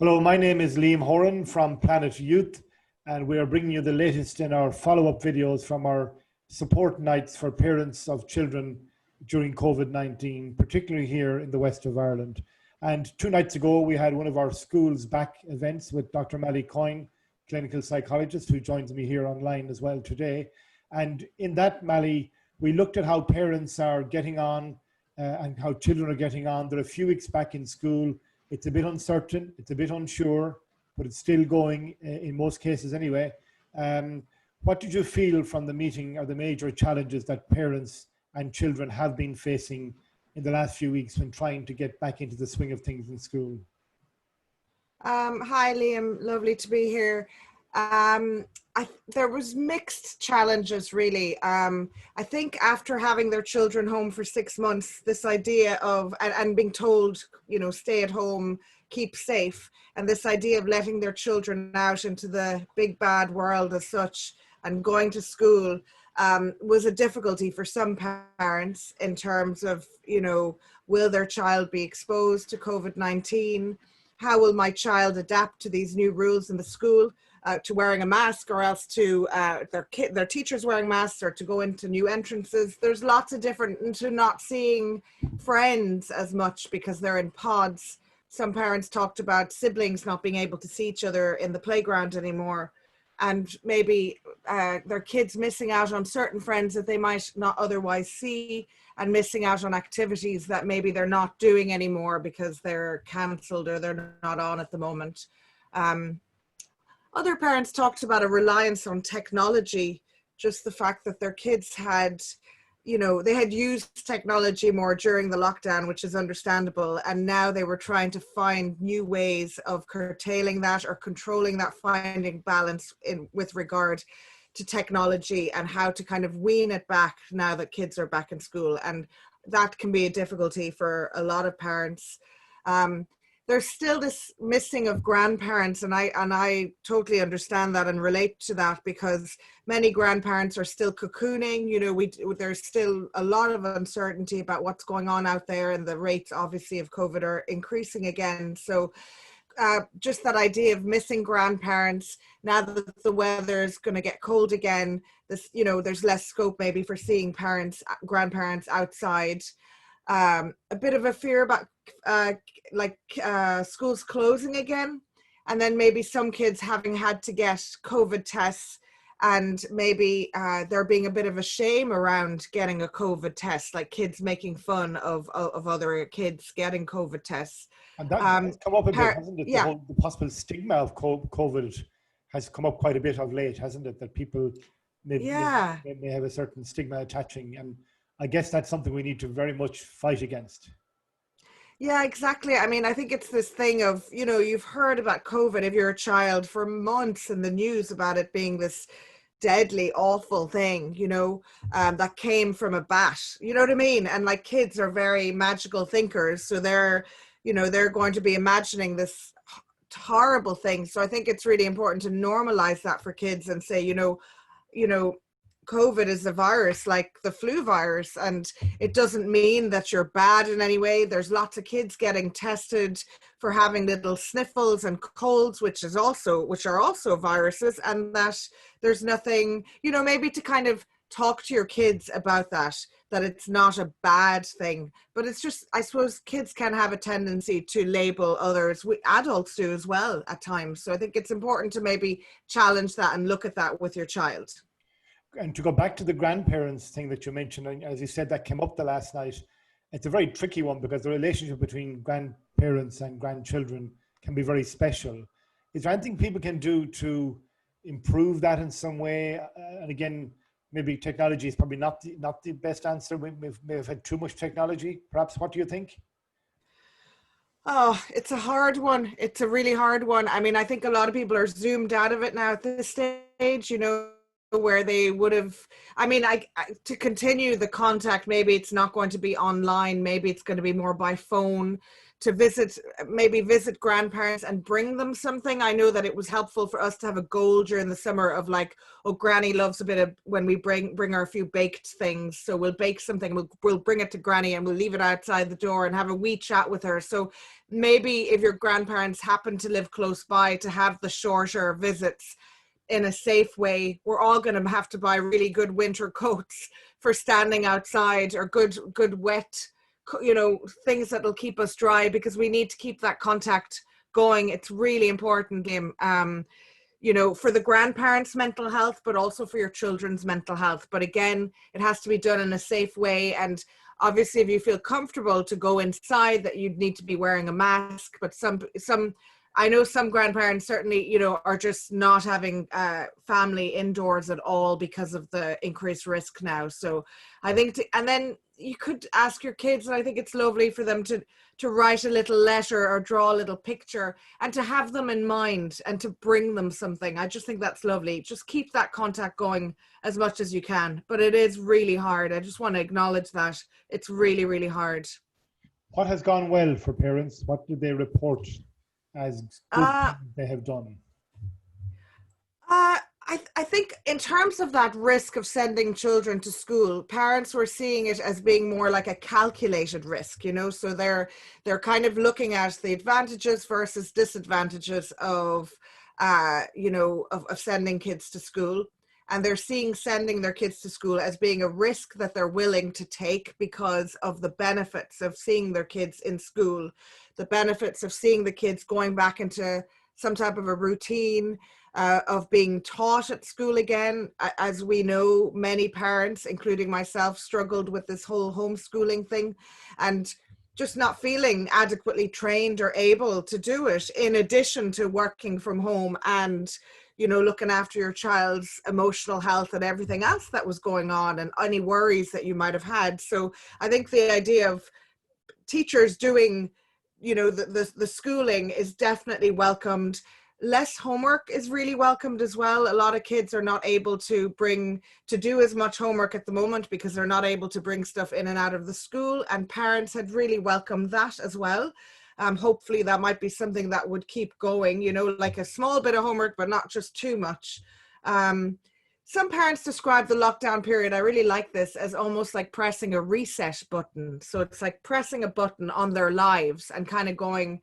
Hello, my name is Liam Horan from Planet Youth, and we are bringing you the latest in our follow-up videos from our support nights for parents of children during COVID-19, particularly here in the west of Ireland. And 2 nights ago, we had one of our schools back events with Dr Malie Coyne, clinical psychologist, who joins me here online as well today. And in that, Malie, we looked at how parents are getting on and how children are getting on. They're a few weeks back in school. It's a bit uncertain, it's a bit unsure, but it's still going in most cases anyway. What did you feel from the meeting are the major challenges that parents and children have been facing in the last few weeks when trying to get back into the swing of things in school? Hi Liam, lovely to be here. There was mixed challenges really. I think after having their children home for 6 months, this idea of, and being told, stay at home, keep safe, and this idea of letting their children out into the big bad world as such and going to school was a difficulty for some parents in terms of, will their child be exposed to COVID-19? How will my child adapt to these new rules in the school, to wearing a mask, or else to their teachers wearing masks, or to go into new entrances? There's lots of different, to not seeing friends as much because they're in pods. Some parents talked about siblings not being able to see each other in the playground anymore, and maybe their kids missing out on certain friends that they might not otherwise see, and missing out on activities that maybe they're not doing anymore because they're cancelled or they're not on at the moment. Other parents talked about a reliance on technology, just the fact that their kids had, they had used technology more during the lockdown, which is understandable. And now they were trying to find new ways of curtailing that or controlling that, finding balance with regard to technology and how to kind of wean it back now that kids are back in school. And that can be a difficulty for a lot of parents. There's still this missing of grandparents, and I totally understand that and relate to that, because many grandparents are still cocooning. There's still a lot of uncertainty about what's going on out there, and the rates obviously of COVID are increasing again. So just that idea of missing grandparents now that the weather is going to get cold again. There's less scope maybe for seeing grandparents outside. A bit of a fear about schools closing again, and then maybe some kids having had to get COVID tests, and maybe there being a bit of a shame around getting a COVID test, like kids making fun of other kids getting COVID tests. And that's come up a bit, hasn't it? Yeah. The possible stigma of COVID has come up quite a bit of late, hasn't it? That people may have a certain stigma attaching, and I guess that's something we need to very much fight against. Yeah, exactly. I mean, I think it's this thing of, you've heard about COVID if you're a child for months in the news about it being this deadly, awful thing, that came from a bat, you know what I mean? And like, kids are very magical thinkers. So they're going to be imagining this horrible thing. So I think it's really important to normalize that for kids and say, COVID is a virus like the flu virus, and it doesn't mean that you're bad in any way. There's lots of kids getting tested for having little sniffles and colds, which are also viruses, and that there's nothing, maybe to kind of talk to your kids about that it's not a bad thing. But it's just, I suppose kids can have a tendency to label others. Adults do as well at times. So I think it's important to maybe challenge that and look at that with your child. And to go back to the grandparents thing that you mentioned, and as you said, that came up the last night, it's a very tricky one because the relationship between grandparents and grandchildren can be very special. Is there anything people can do to improve that in some way? And again, maybe technology is probably not the best answer. We may have had too much technology, perhaps. What do you think? Oh, it's a hard one. It's a really hard one. I mean, I think a lot of people are zoomed out of it now at this stage, where they would have, to continue the contact, maybe it's not going to be online, maybe it's going to be more by phone. to maybe visit grandparents and bring them something. I know that it was helpful for us to have a goal during the summer of like, oh, Granny loves a bit of when we bring her a few baked things. So we'll bake something, we'll bring it to Granny and we'll leave it outside the door and have a wee chat with her. So maybe if your grandparents happen to live close by, to have the shorter visits in a safe way. We're all going to have to buy really good winter coats for standing outside, or good wet, things that'll keep us dry, because we need to keep that contact going. It's really important, Liam, for the grandparents' mental health, but also for your children's mental health. But again, it has to be done in a safe way. And obviously, if you feel comfortable to go inside, that you'd need to be wearing a mask. But I know some grandparents certainly, are just not having family indoors at all because of the increased risk now. So I think, and then you could ask your kids, and I think it's lovely for them to write a little letter or draw a little picture and to have them in mind and to bring them something. I just think that's lovely. Just keep that contact going as much as you can. But it is really hard. I just want to acknowledge that. It's really, really hard. What has gone well for parents? What did they report as good they have done? I think in terms of that risk of sending children to school, parents were seeing it as being more like a calculated risk, so they're kind of looking at the advantages versus disadvantages of sending kids to school. And they're seeing sending their kids to school as being a risk that they're willing to take because of the benefits of seeing their kids in school, the benefits of seeing the kids going back into some type of a routine, of being taught at school again. As we know, many parents, including myself, struggled with this whole homeschooling thing and just not feeling adequately trained or able to do it, in addition to working from home and looking after your child's emotional health and everything else that was going on and any worries that you might have had. So I think the idea of teachers doing, the schooling is definitely welcomed. Less homework is really welcomed as well. A lot of kids are not able to do as much homework at the moment because they're not able to bring stuff in and out of the school, and parents had really welcomed that as well. Hopefully that might be something that would keep going, like a small bit of homework, but not just too much. Some parents describe the lockdown period, I really like this, as almost like pressing a reset button. So it's like pressing a button on their lives and kind of going,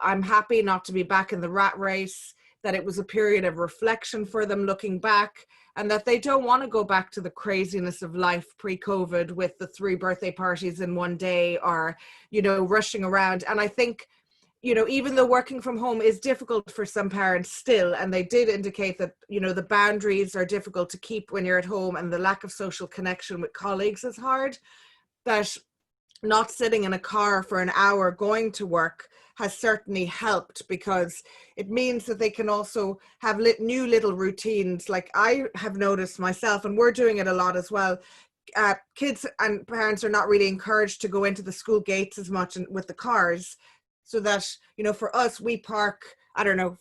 I'm happy not to be back in the rat race, that it was a period of reflection for them looking back, and that they don't want to go back to the craziness of life pre-COVID with the 3 birthday parties in one day, or, rushing around. And I think, even though working from home is difficult for some parents still, and they did indicate that, the boundaries are difficult to keep when you're at home and the lack of social connection with colleagues is hard, that not sitting in a car for an hour going to work has certainly helped, because it means that they can also have new little routines. Like I have noticed myself, and we're doing it a lot as well, kids and parents are not really encouraged to go into the school gates as much with the cars, so that, for us, we park,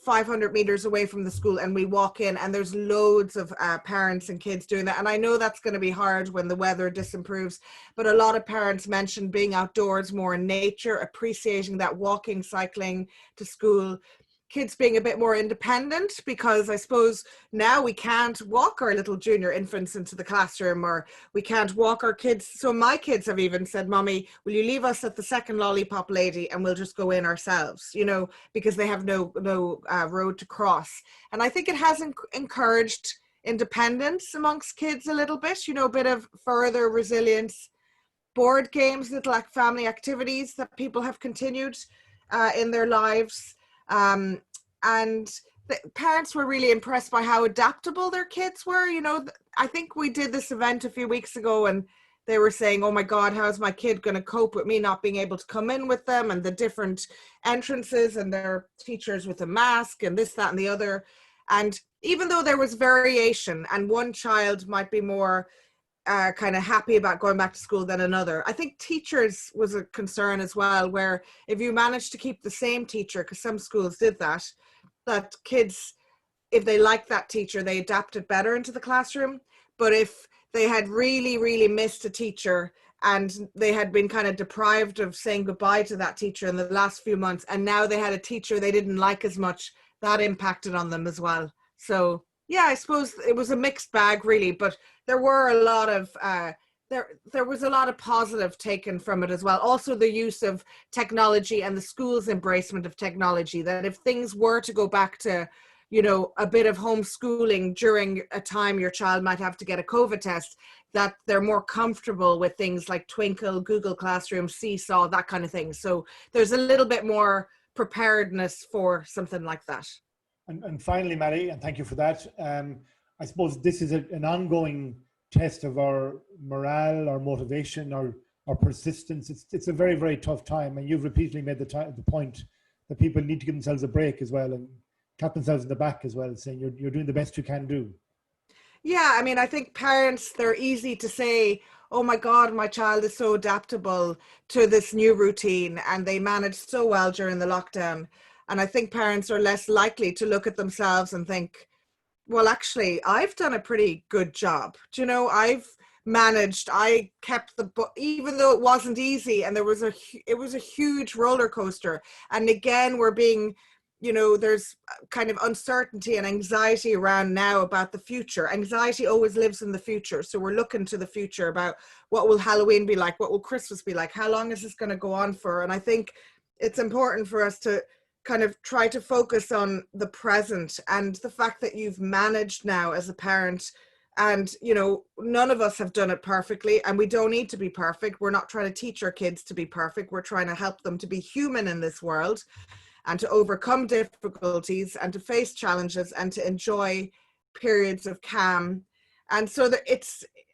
500 meters away from the school and we walk in, and there's loads of parents and kids doing that. And I know that's going to be hard when the weather disimproves, but a lot of parents mentioned being outdoors more in nature, appreciating that walking, cycling to school, kids being a bit more independent, because I suppose now we can't walk our little junior infants into the classroom, or we can't walk our kids. So my kids have even said, Mommy, will you leave us at the second lollipop lady and we'll just go in ourselves, because they have no road to cross. And I think it has encouraged independence amongst kids a little bit, a bit of further resilience. Board games, little family activities that people have continued in their lives. And the parents were really impressed by how adaptable their kids were. I think we did this event a few weeks ago and they were saying, oh my God, how's my kid going to cope with me not being able to come in with them, and the different entrances and their teachers with a mask and this, that, and the other. And even though there was variation and one child might be more kind of happy about going back to school than another, I think teachers was a concern as well, where if you managed to keep the same teacher, because some schools did that kids, if they liked that teacher, they adapted better into the classroom. But if they had really, really missed a teacher and they had been kind of deprived of saying goodbye to that teacher in the last few months, and now they had a teacher they didn't like as much. That impacted on them as well. So yeah, I suppose it was a mixed bag really, but there were a lot of there was a lot of positive taken from it as well. Also the use of technology and the school's embracement of technology, that if things were to go back to, you know, a bit of homeschooling during a time your child might have to get a COVID test, that they're more comfortable with things like Twinkle, Google Classroom, Seesaw, that kind of thing. So there's a little bit more preparedness for something like that. And finally, Malie, and thank you for that. I suppose this is an ongoing test of our morale, our motivation, our persistence. It's a very, very tough time. And you've repeatedly made the point that people need to give themselves a break as well and pat themselves in the back as well, saying you're doing the best you can do. Yeah, I mean, I think parents, they're easy to say, oh my God, my child is so adaptable to this new routine and they managed so well during the lockdown. And I think parents are less likely to look at themselves and think, well, actually, I've done a pretty good job. Do you know, I've managed, I kept the book, even though it wasn't easy, and it was a huge roller coaster. And again, we're being, you know, there's kind of uncertainty and anxiety around now about the future. Anxiety always lives in the future. So we're looking to the future about what will Halloween be like? What will Christmas be like? How long is this going to go on for? And I think it's important for us to kind of try to focus on the present and the fact that you've managed now as a parent. And, you know, none of us have done it perfectly, and we don't need to be perfect. We're not trying to teach our kids to be perfect. We're trying to help them to be human in this world and to overcome difficulties and to face challenges and to enjoy periods of calm. And so that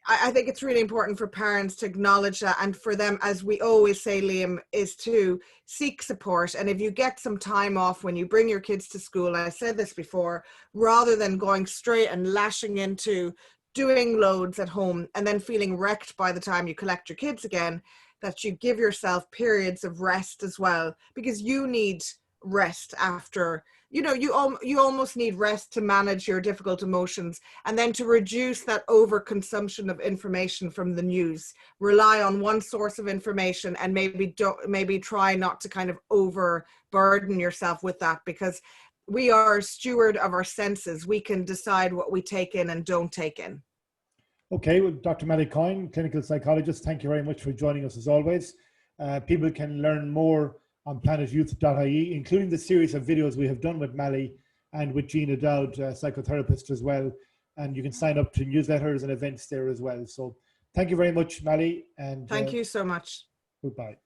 I think it's really important for parents to acknowledge that, and for them, as we always say, Liam, is to seek support. And if you get some time off when you bring your kids to school, I said this before, rather than going straight and lashing into doing loads at home and then feeling wrecked by the time you collect your kids again, that you give yourself periods of rest as well, because you need rest after, you know, you almost need rest to manage your difficult emotions, and then to reduce that overconsumption of information from the news. Rely on one source of information and maybe try not to kind of overburden yourself with that, because we are steward of our senses. We can decide what we take in and don't take in. Okay, well, Dr. Malie Coyne, clinical psychologist, thank you very much for joining us as always. People can learn more on planetyouth.ie, including the series of videos we have done with Malie and with Gina Dowd, psychotherapist as well. And you can sign up to newsletters and events there as well. So thank you very much, Malie. And thank you so much. Goodbye.